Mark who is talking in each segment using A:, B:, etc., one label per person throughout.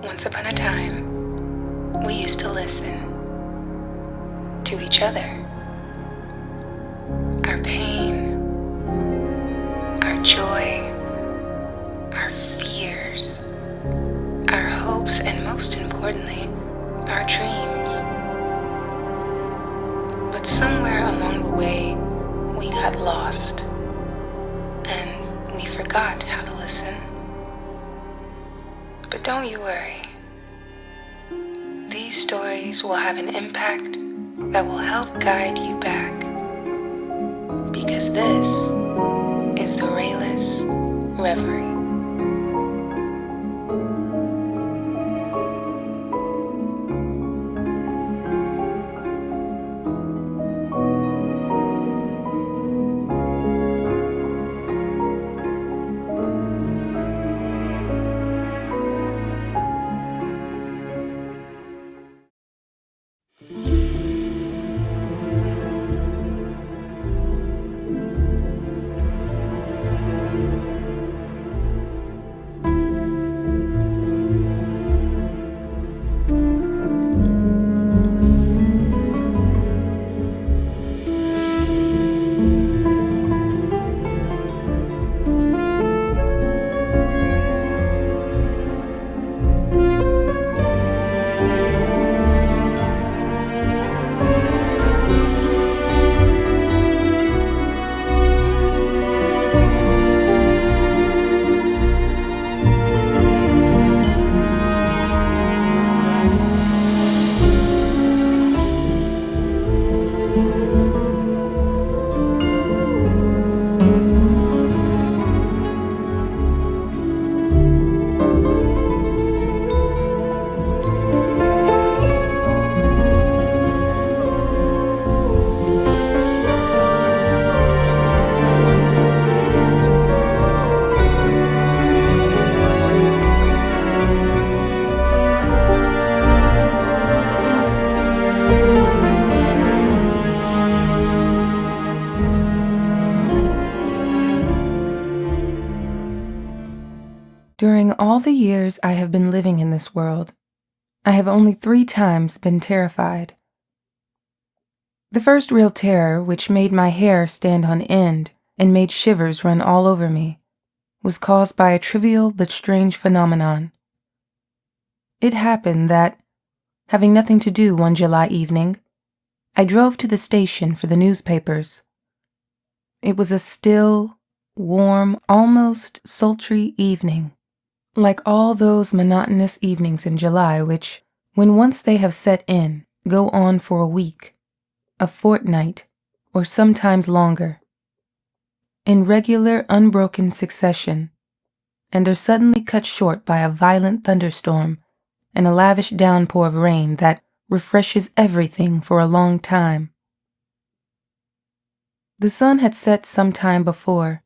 A: Once upon a time, we used to listen to each other. Our pain, our joy, our fears, our hopes, and most importantly, our dreams. But somewhere along the way, we got lost and we forgot how to listen. But don't you worry. These stories will have an impact that will help guide you back. Because this is the Rayless Reverie. During all the years I have been living in this world, I have only 3 times been terrified. The first real terror, which made my hair stand on end and made shivers run all over me, was caused by a trivial but strange phenomenon. It happened that, having nothing to do one July evening, I drove to the station for the newspapers. It was a still, warm, almost sultry evening. Like all those monotonous evenings in July which, when once they have set in, go on for a week, a fortnight, or sometimes longer, in regular unbroken succession, and are suddenly cut short by a violent thunderstorm and a lavish downpour of rain that refreshes everything for a long time. The sun had set some time before,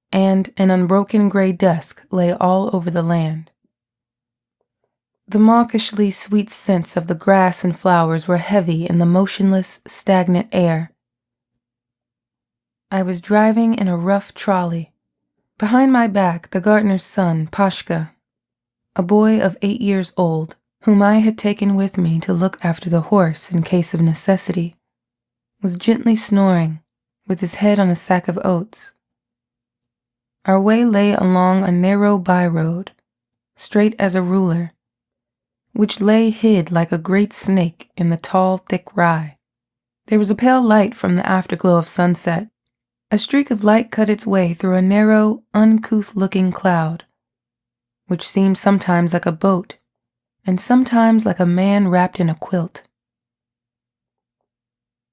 A: and an unbroken gray dusk lay all over the land. The mawkishly sweet scents of the grass and flowers were heavy in the motionless, stagnant air. I was driving in a rough trolley. Behind my back, the gardener's son, Pashka, a boy of 8 years old, whom I had taken with me to look after the horse in case of necessity, was gently snoring, with his head on a sack of oats. Our way lay along a narrow by-road, straight as a ruler, which lay hid like a great snake in the tall, thick rye. There was a pale light from the afterglow of sunset. A streak of light cut its way through a narrow, uncouth-looking cloud, which seemed sometimes like a boat, and sometimes like a man wrapped in a quilt.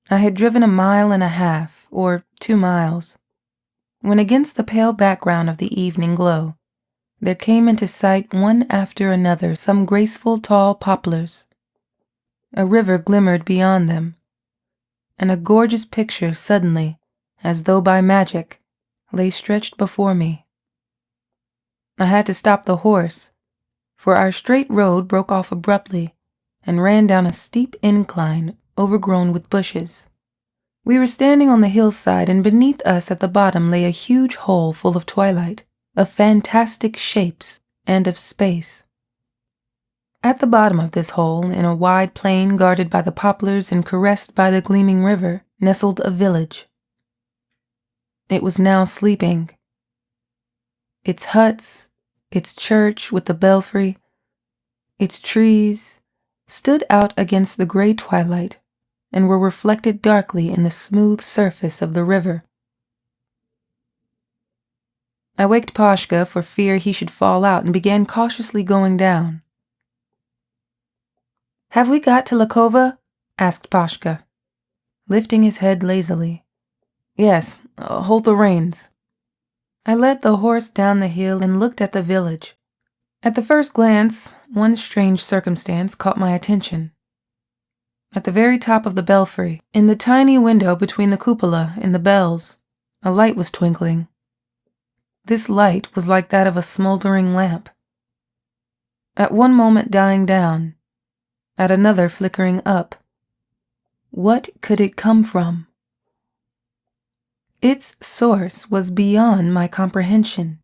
A: I had driven 1.5 miles, or 2 miles, when against the pale background of the evening glow, there came into sight one after another some graceful tall poplars. A river glimmered beyond them, and a gorgeous picture suddenly, as though by magic, lay stretched before me. I had to stop the horse, for our straight road broke off abruptly and ran down a steep incline overgrown with bushes. We were standing on the hillside, and beneath us at the bottom lay a huge hole full of twilight, of fantastic shapes, and of space. At the bottom of this hole, in a wide plain guarded by the poplars and caressed by the gleaming river, nestled a village. It was now sleeping. Its huts, its church with the belfry, its trees, stood out against the gray twilight and were reflected darkly in the smooth surface of the river. I waked Pashka for fear he should fall out and began cautiously going down. "Have we got to Lakova?" asked Pashka, lifting his head lazily. "Yes, hold the reins." I led the horse down the hill and looked at the village. At the first glance, one strange circumstance caught my attention. At the very top of the belfry, in the tiny window between the cupola and the bells, a light was twinkling. This light was like that of a smoldering lamp, at one moment dying down, at another flickering up. What could it come from? Its source was beyond my comprehension.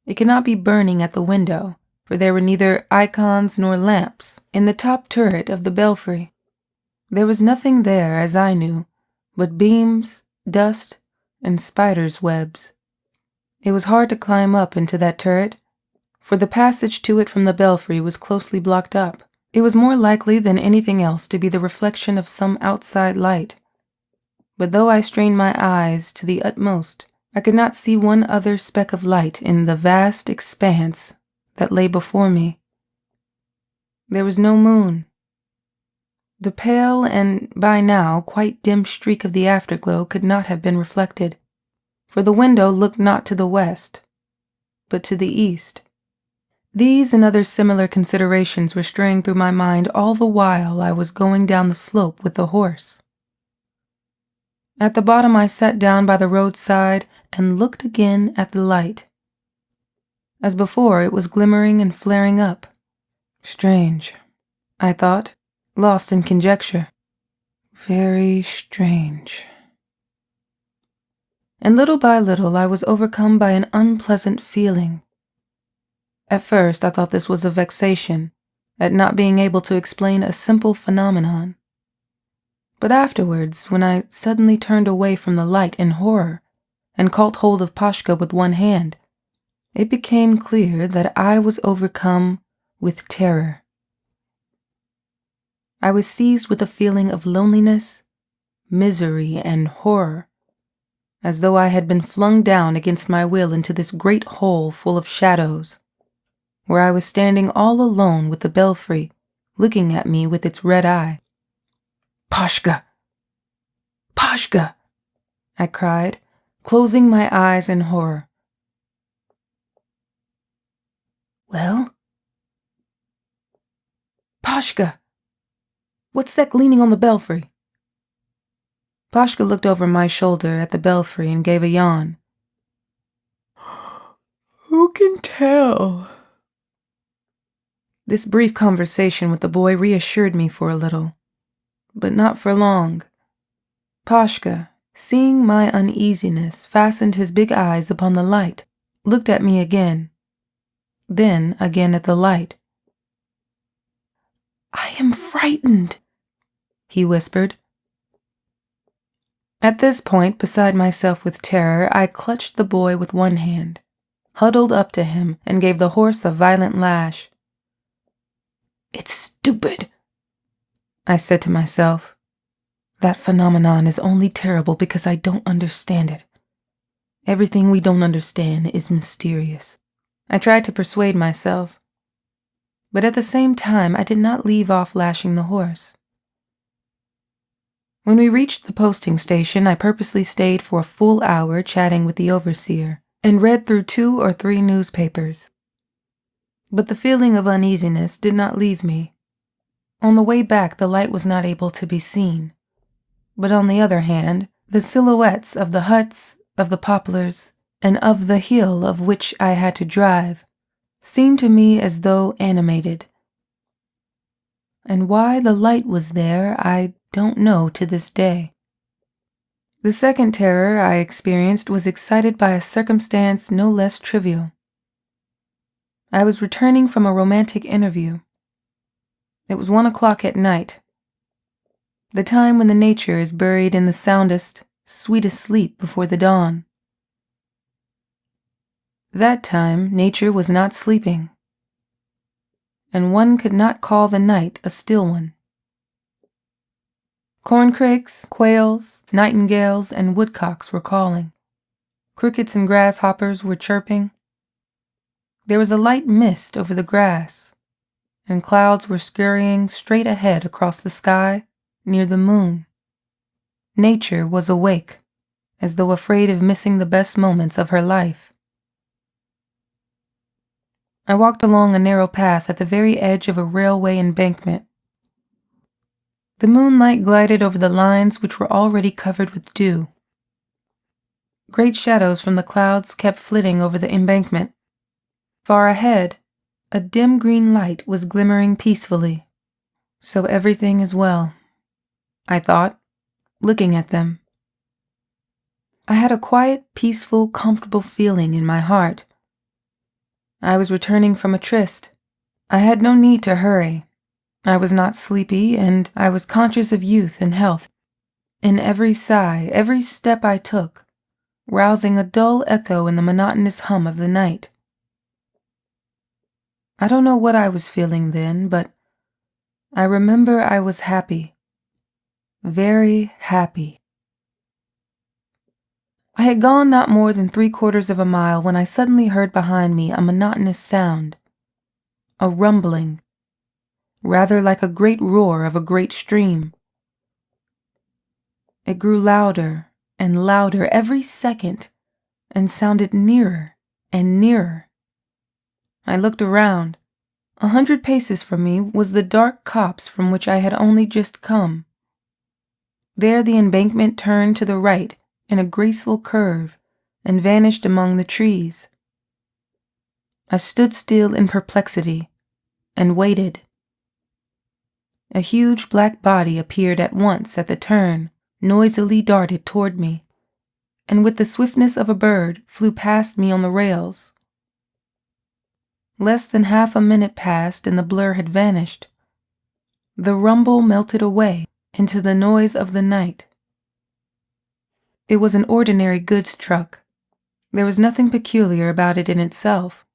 A: It could not be burning at the window, for there were neither icons nor lamps in the top turret of the belfry. There was nothing there, as I knew, but beams, dust, and spiders' webs. It was hard to climb up into that turret, for the passage to it from the belfry was closely blocked up. It was more likely than anything else to be the reflection of some outside light. But though I strained my eyes to the utmost, I could not see one other speck of light in the vast expanse that lay before me. There was no moon. The pale and, by now, quite dim streak of the afterglow could not have been reflected, for the window looked not to the west, but to the east. These and other similar considerations were straying through my mind all the while I was going down the slope with the horse. At the bottom I sat down by the roadside and looked again at the light. As before, it was glimmering and flaring up. Strange, I thought, lost in conjecture. Very strange. And little by little I was overcome by an unpleasant feeling. At first I thought this was a vexation at not being able to explain a simple phenomenon. But afterwards, when I suddenly turned away from the light in horror and caught hold of Pashka with one hand, it became clear that I was overcome with terror. I was seized with a feeling of loneliness, misery, and horror, as though I had been flung down against my will into this great hole full of shadows, where I was standing all alone with the belfry, looking at me with its red eye. "Pashka! Pashka!" I cried, closing my eyes in horror. "Well? Pashka! What's that gleaming on the belfry?" Pashka looked over my shoulder at the belfry and gave a yawn. "Who can tell?" This brief conversation with the boy reassured me for a little, but not for long. Pashka, seeing my uneasiness, fastened his big eyes upon the light, looked at me again, then again at the light. "I am frightened," he whispered. At this point, beside myself with terror, I clutched the boy with one hand, huddled up to him, and gave the horse a violent lash. "It's stupid," I said to myself. "That phenomenon is only terrible because I don't understand it. Everything we don't understand is mysterious." I tried to persuade myself, but at the same time I did not leave off lashing the horse. When we reached the posting station, I purposely stayed for a full hour chatting with the overseer and read through 2 or 3 newspapers. But the feeling of uneasiness did not leave me. On the way back, the light was not able to be seen. But on the other hand, the silhouettes of the huts, of the poplars, and of the hill of which I had to drive seemed to me as though animated. And why the light was there, I don't know to this day. The second terror I experienced was excited by a circumstance no less trivial. I was returning from a romantic interview. It was 1 o'clock at night, the time when the nature is buried in the soundest, sweetest sleep before the dawn. That time, nature was not sleeping, and one could not call the night a still one. Corncrakes, quails, nightingales, and woodcocks were calling. Crickets and grasshoppers were chirping. There was a light mist over the grass, and clouds were scurrying straight ahead across the sky near the moon. Nature was awake, as though afraid of missing the best moments of her life. I walked along a narrow path at the very edge of a railway embankment. The moonlight glided over the lines which were already covered with dew. Great shadows from the clouds kept flitting over the embankment. Far ahead, a dim green light was glimmering peacefully. So everything is well, I thought, looking at them. I had a quiet, peaceful, comfortable feeling in my heart. I was returning from a tryst. I had no need to hurry. I was not sleepy, and I was conscious of youth and health. In every sigh, every step I took, rousing a dull echo in the monotonous hum of the night. I don't know what I was feeling then, but I remember I was happy. Very happy. I had gone not more than 3/4 of a mile when I suddenly heard behind me a monotonous sound, a rumbling, rather like a great roar of a great stream. It grew louder and louder every second and sounded nearer and nearer. I looked around. 100 paces from me was the dark copse from which I had only just come. There the embankment turned to the right in a graceful curve and vanished among the trees. I stood still in perplexity and waited. A huge black body appeared at once at the turn, noisily darted toward me, and with the swiftness of a bird flew past me on the rails. Less than half a minute passed and the blur had vanished. The rumble melted away into the noise of the night. It was an ordinary goods truck. There was nothing peculiar about it in itself,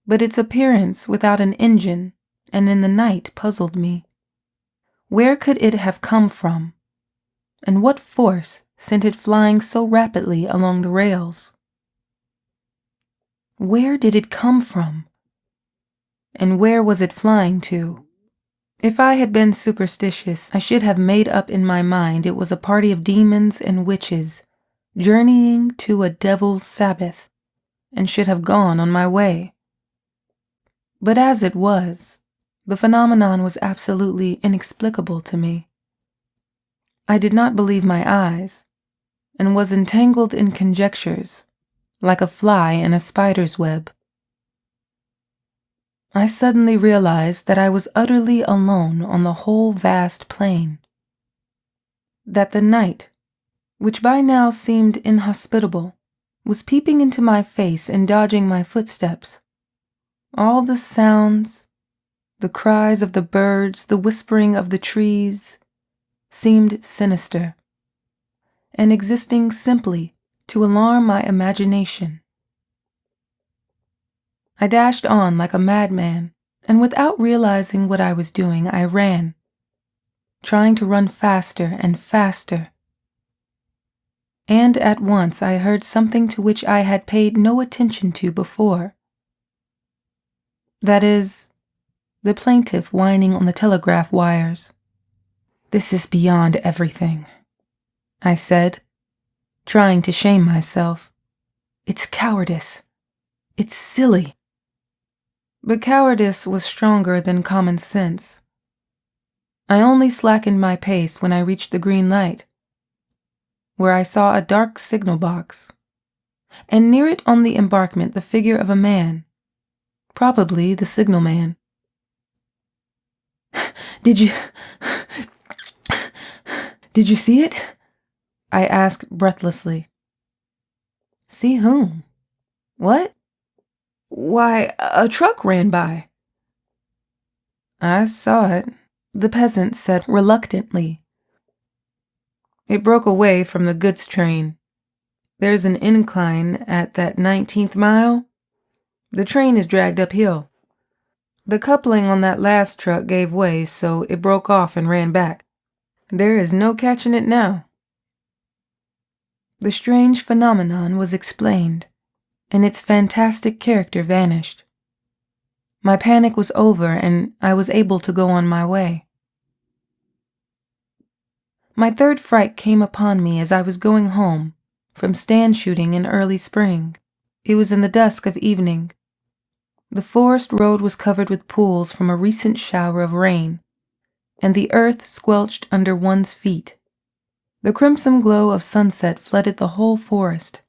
A: but its appearance without an engine and in the night puzzled me. Where could it have come from, and what force sent it flying so rapidly along the rails? Where did it come from? And where was it flying to? If I had been superstitious, I should have made up in my mind it was a party of demons and witches journeying to a devil's Sabbath, and should have gone on my way. But as it was, the phenomenon was absolutely inexplicable to me. I did not believe my eyes, and was entangled in conjectures, like a fly in a spider's web. I suddenly realized that I was utterly alone on the whole vast plain. That the night, which by now seemed inhospitable, was peeping into my face and dodging my footsteps. All the sounds, the cries of the birds, the whispering of the trees, seemed sinister, and existing simply to alarm my imagination. I dashed on like a madman, and without realizing what I was doing, I ran, trying to run faster and faster. And at once I heard something to which I had paid no attention to before. That is, the plaintiff whining on the telegraph wires. "This is beyond everything," I said, trying to shame myself. "It's cowardice. It's silly." But cowardice was stronger than common sense. I only slackened my pace when I reached the green light, where I saw a dark signal box, and near it on the embankment the figure of a man, probably the signalman. Did you see it?" I asked breathlessly. "See whom? What?" "Why, a truck ran by." "I saw it," the peasant said reluctantly. "It broke away from the goods train. There's an incline at that 19th mile. The train is dragged uphill. The coupling on that last truck gave way, so it broke off and ran back. There is no catching it now." The strange phenomenon was explained, and its fantastic character vanished. My panic was over, and I was able to go on my way. My third fright came upon me as I was going home from stand shooting in early spring. It was in the dusk of evening. The forest road was covered with pools from a recent shower of rain, and the earth squelched under one's feet. The crimson glow of sunset flooded the whole forest,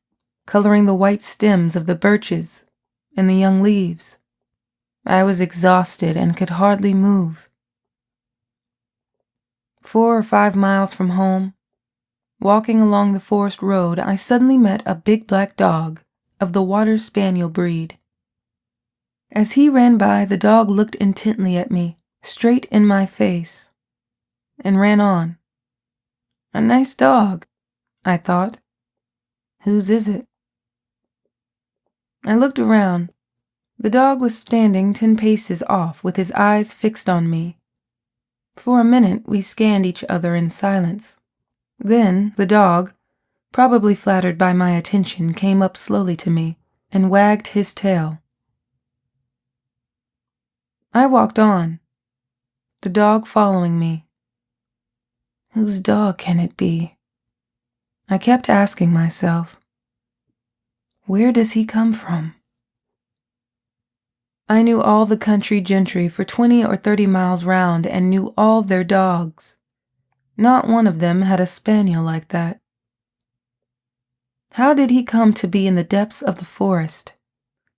A: coloring the white stems of the birches and the young leaves. I was exhausted and could hardly move. 4 or 5 miles from home, walking along the forest road, I suddenly met a big black dog of the water spaniel breed. As he ran by, the dog looked intently at me, straight in my face, and ran on. "A nice dog," I thought. "Whose is it?" I looked around. The dog was standing 10 paces off with his eyes fixed on me. For a minute we scanned each other in silence. Then the dog, probably flattered by my attention, came up slowly to me and wagged his tail. I walked on, the dog following me. Whose dog can it be? I kept asking myself. Where does he come from? I knew all the country gentry for 20 or 30 miles round and knew all their dogs. Not one of them had a spaniel like that. How did he come to be in the depths of the forest,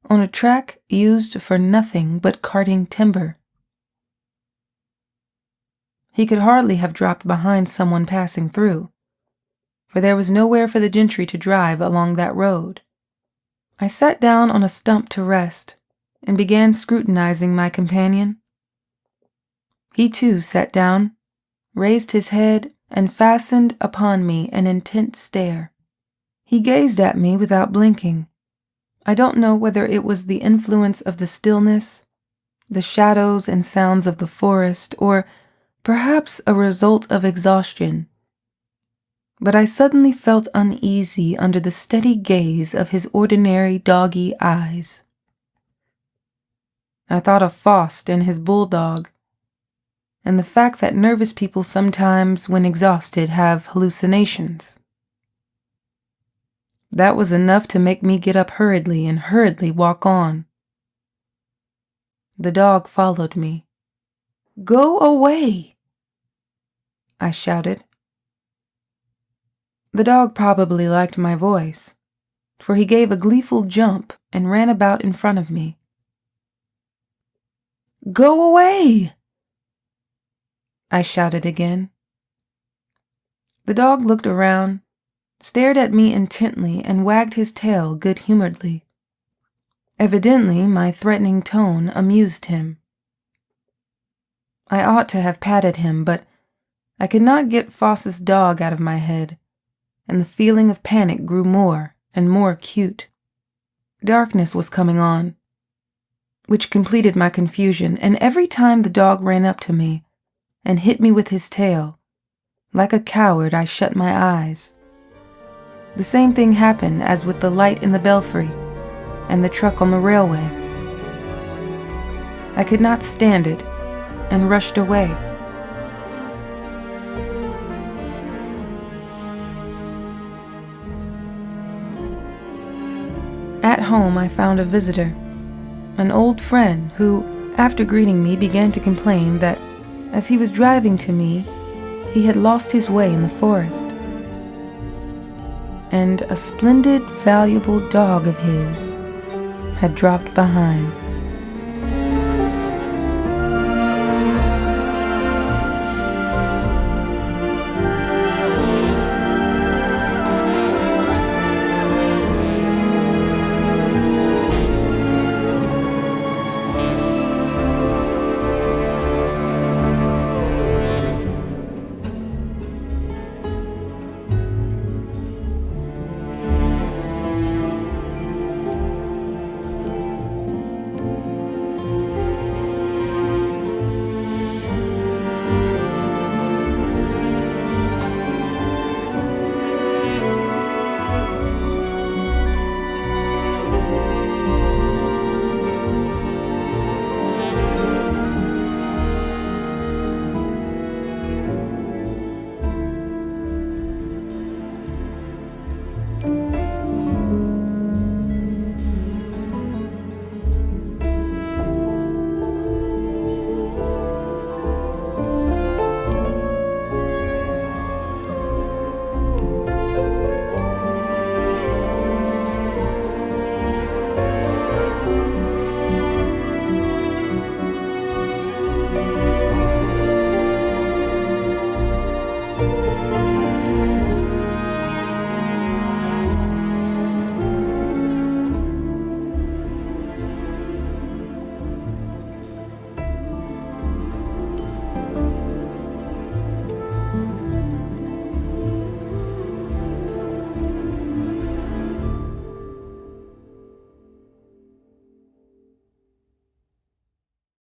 A: on a track used for nothing but carting timber? He could hardly have dropped behind someone passing through, for there was nowhere for the gentry to drive along that road. I sat down on a stump to rest and began scrutinizing my companion. He too sat down, raised his head, and fastened upon me an intent stare. He gazed at me without blinking. I don't know whether it was the influence of the stillness, the shadows and sounds of the forest, or perhaps a result of exhaustion, but I suddenly felt uneasy under the steady gaze of his ordinary doggy eyes. I thought of Faust and his bulldog, and the fact that nervous people sometimes, when exhausted, have hallucinations. That was enough to make me get up hurriedly and hurriedly walk on. The dog followed me. "Go away!" I shouted. The dog probably liked my voice, for he gave a gleeful jump and ran about in front of me. "Go away!" I shouted again. The dog looked around, stared at me intently, and wagged his tail good-humoredly. Evidently, my threatening tone amused him. I ought to have patted him, but I could not get Faust's dog out of my head, and the feeling of panic grew more and more acute. Darkness was coming on, which completed my confusion, and every time the dog ran up to me and hit me with his tail, like a coward, I shut my eyes. The same thing happened as with the light in the belfry and the truck on the railway. I could not stand it and rushed away. At home, I found a visitor, an old friend who, after greeting me, began to complain that as he was driving to me, he had lost his way in the forest, and a splendid, valuable dog of his had dropped behind.